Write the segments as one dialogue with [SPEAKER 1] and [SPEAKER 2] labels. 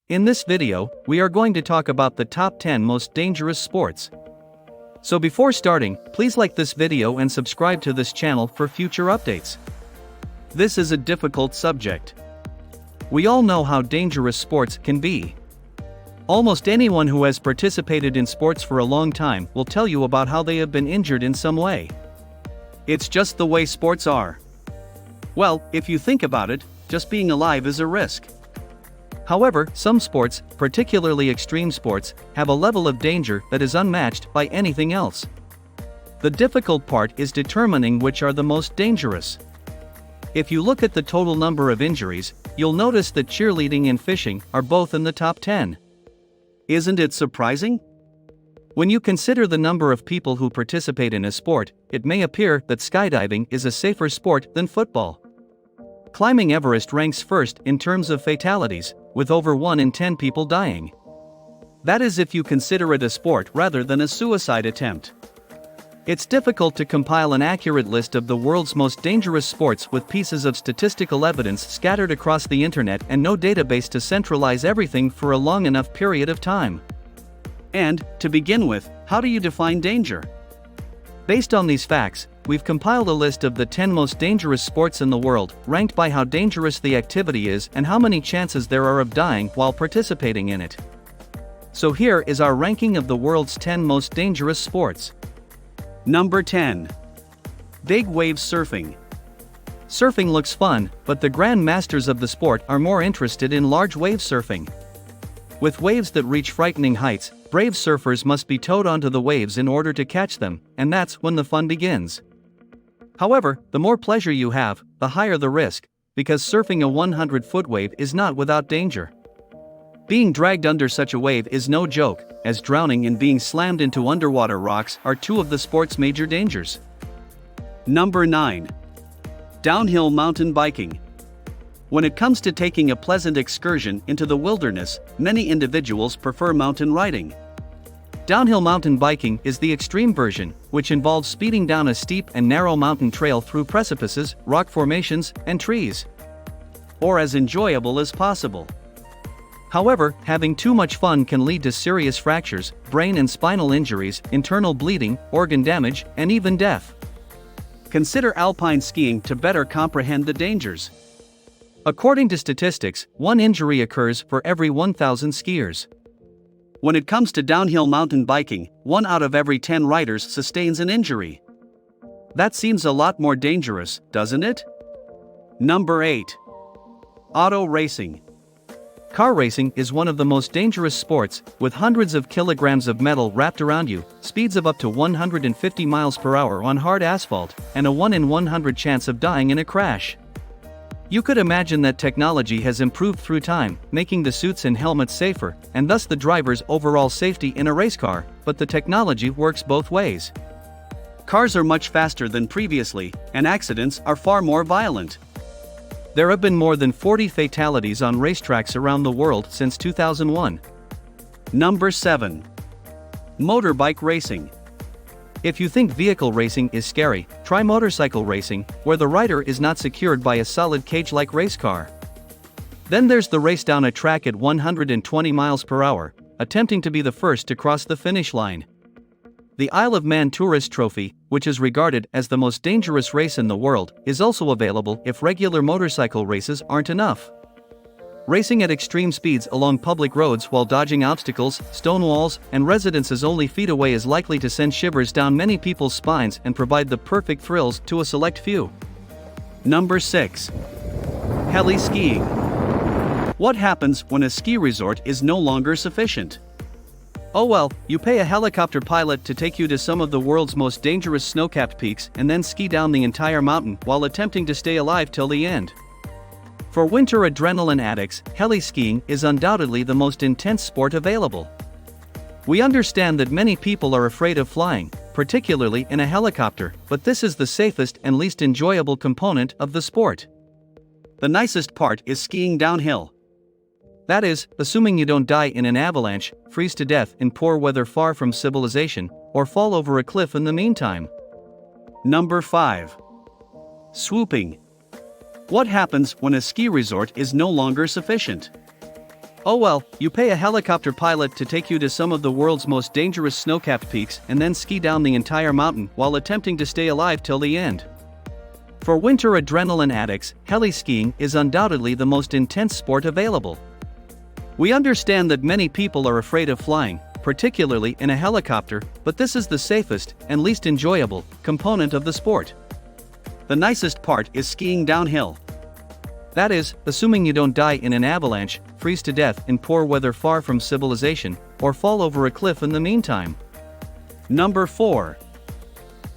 [SPEAKER 1] In this video, we are going to talk about the top 10 most dangerous sports. So before starting, please like this video and subscribe to this channel for future updates. This is a difficult subject. We all know how dangerous sports can be. Almost anyone who has participated in sports for a long time will tell you about how they have been injured in some way. It's just the way sports are. Well, if you think about it, just being alive is a risk. However, some sports, particularly extreme sports, have a level of danger that is unmatched by anything else. The difficult part is determining which are the most dangerous. If you look at the total number of injuries, you'll notice that cheerleading and fishing are both in the top 10. Isn't it surprising? When you consider the number of people who participate in a sport, it may appear that skydiving is a safer sport than football. Climbing Everest ranks first in terms of fatalities, with over 1 in 10 people dying. That is if you consider it a sport rather than a suicide attempt. It's difficult to compile an accurate list of the world's most dangerous sports with pieces of statistical evidence scattered across the internet and no database to centralize everything for a long enough period of time. And, to begin with, how do you define danger? Based on these facts, we've compiled a list of the 10 most dangerous sports in the world, ranked by how dangerous the activity is and how many chances there are of dying while participating in it. So here is our ranking of the world's 10 most dangerous sports. Number 10. Big wave surfing. Surfing looks fun, but the grand masters of the sport are more interested in large wave surfing. With waves that reach frightening heights, brave surfers must be towed onto the waves in order to catch them, and that's when the fun begins. However, the more pleasure you have, the higher the risk, because surfing a 100-foot wave is not without danger. Being dragged under such a wave is no joke, as drowning and being slammed into underwater rocks are two of the sport's major dangers. Number 9. Downhill mountain biking. When it comes to taking a pleasant excursion into the wilderness, many individuals prefer mountain riding. Downhill mountain biking is the extreme version, which involves speeding down a steep and narrow mountain trail through precipices, rock formations, and trees. Or as enjoyable as possible. However, having too much fun can lead to serious fractures, brain and spinal injuries, internal bleeding, organ damage, and even death. Consider alpine skiing to better comprehend the dangers. According to statistics, 1 injury occurs for every 1,000 skiers. When it comes to downhill mountain biking, 1 out of every 10 riders sustains an injury. That seems a lot more dangerous, doesn't it? Number 8. Auto racing. Car racing is one of the most dangerous sports, with hundreds of kilograms of metal wrapped around you, speeds of up to 150 miles per hour on hard asphalt, and a 1 in 100 chance of dying in a crash. You could imagine that technology has improved through time, making the suits and helmets safer, and thus the driver's overall safety in a race car, but the technology works both ways. Cars are much faster than previously, and accidents are far more violent. There have been more than 40 fatalities on racetracks around the world since 2001. Number 7. Motorbike racing. If you think vehicle racing is scary, try motorcycle racing, where the rider is not secured by a solid cage-like race car. Then there's the race down a track at 120 miles per hour, attempting to be the first to cross the finish line. The Isle of Man Tourist Trophy, which is regarded as the most dangerous race in the world, is also available if regular motorcycle races aren't enough. Racing at extreme speeds along public roads while dodging obstacles, stone walls, and residences only feet away is likely to send shivers down many people's spines and provide the perfect thrills to a select few. Number 6. Heli skiing. What happens when a ski resort is no longer sufficient? Oh well, you pay a helicopter pilot to take you to some of the world's most dangerous snow-capped peaks and then ski down the entire mountain while attempting to stay alive till the end. For winter adrenaline addicts, heli skiing is undoubtedly the most intense sport available. We understand that many people are afraid of flying, particularly in a helicopter, but this is the safest and least enjoyable component of the sport. The nicest part is skiing downhill. That is, assuming you don't die in an avalanche, freeze to death in poor weather far from civilization, or fall over a cliff in the meantime. Number 5. Swooping. What happens when a ski resort is no longer sufficient? Oh well, you pay a helicopter pilot to take you to some of the world's most dangerous snow-capped peaks and then ski down the entire mountain while attempting to stay alive till the end. For winter adrenaline addicts, heli skiing is undoubtedly the most intense sport available. We understand that many people are afraid of flying, particularly in a helicopter, but this is the safest and least enjoyable component of the sport. The nicest part is skiing downhill. That is, assuming you don't die in an avalanche, freeze to death in poor weather far from civilization, or fall over a cliff in the meantime. Number 4.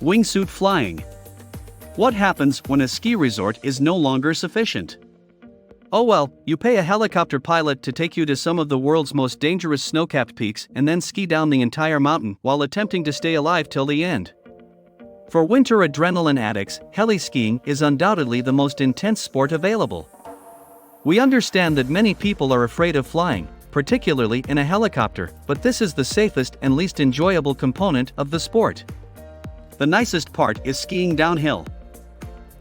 [SPEAKER 1] Wingsuit Flying. What happens when a ski resort is no longer sufficient? Oh well, you pay a helicopter pilot to take you to some of the world's most dangerous snow-capped peaks and then ski down the entire mountain while attempting to stay alive till the end. For winter adrenaline addicts, heli skiing is undoubtedly the most intense sport available. We understand that many people are afraid of flying, particularly in a helicopter, but this is the safest and least enjoyable component of the sport. The nicest part is skiing downhill.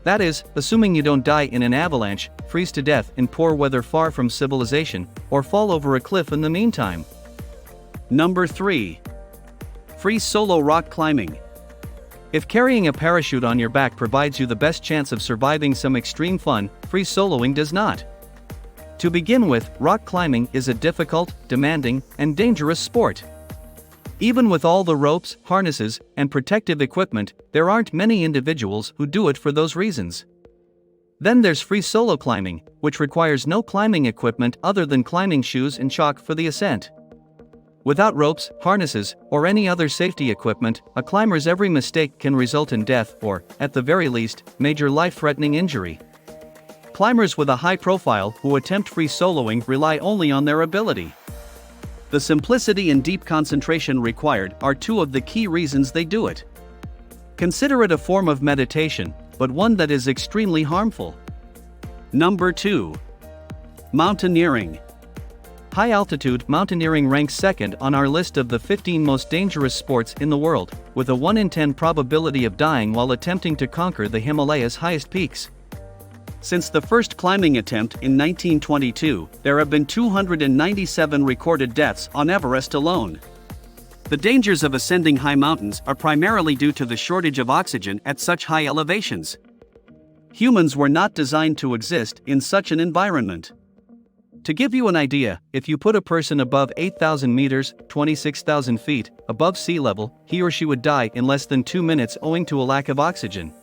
[SPEAKER 1] That is, assuming you don't die in an avalanche, freeze to death in poor weather far from civilization, or fall over a cliff in the meantime. Number 3. Free solo rock climbing. If carrying a parachute on your back provides you the best chance of surviving some extreme fun, free soloing does not. To begin with, rock climbing is a difficult, demanding, and dangerous sport. Even with all the ropes, harnesses, and protective equipment, there aren't many individuals who do it for those reasons. Then there's free solo climbing, which requires no climbing equipment other than climbing shoes and chalk for the ascent. Without ropes, harnesses, or any other safety equipment, a climber's every mistake can result in death or, at the very least, major life-threatening injury. Climbers with a high profile who attempt free soloing rely only on their ability. The simplicity and deep concentration required are two of the key reasons they do it. Consider it a form of meditation, but one that is extremely harmful. Number 2. Mountaineering. High-altitude mountaineering ranks second on our list of the 15 most dangerous sports in the world, with a 1 in 10 probability of dying while attempting to conquer the Himalayas' highest peaks. Since the first climbing attempt in 1922, there have been 297 recorded deaths on Everest alone. The dangers of ascending high mountains are primarily due to the shortage of oxygen at such high elevations. Humans were not designed to exist in such an environment. To give you an idea, if you put a person above 8,000 meters, 26,000 feet, above sea level, he or she would die in less than 2 minutes owing to a lack of oxygen.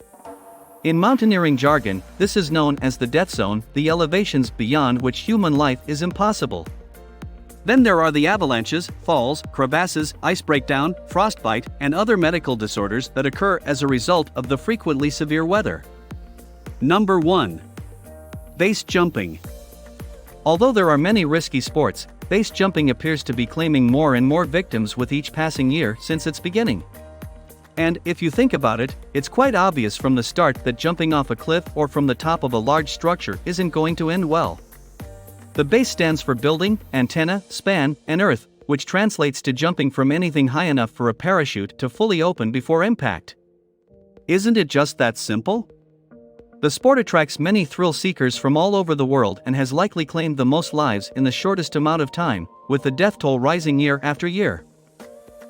[SPEAKER 1] In mountaineering jargon, this is known as the death zone, the elevations beyond which human life is impossible. Then there are the avalanches, falls, crevasses, ice breakdown, frostbite, and other medical disorders that occur as a result of the frequently severe weather. Number 1. Base jumping. Although there are many risky sports, base jumping appears to be claiming more and more victims with each passing year since its beginning. And, if you think about it, it's quite obvious from the start that jumping off a cliff or from the top of a large structure isn't going to end well. The base stands for building, antenna, span, and earth, which translates to jumping from anything high enough for a parachute to fully open before impact. Isn't it just that simple? The sport attracts many thrill seekers from all over the world and has likely claimed the most lives in the shortest amount of time, with the death toll rising year after year.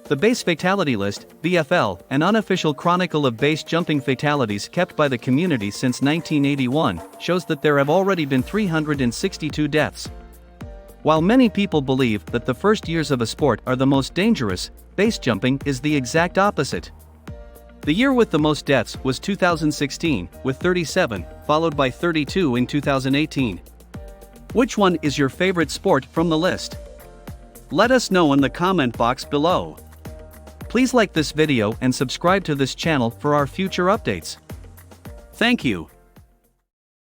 [SPEAKER 1] The Base Fatality List, BFL, an unofficial chronicle of base jumping fatalities kept by the community since 1981, shows that there have already been 362 deaths. While many people believe that the first years of a sport are the most dangerous, base jumping is the exact opposite. The year with the most deaths was 2016, with 37, followed by 32 in 2018. Which one is your favorite sport from the list? Let us know in the comment box below. Please like this video and subscribe to this channel for our future updates. Thank you.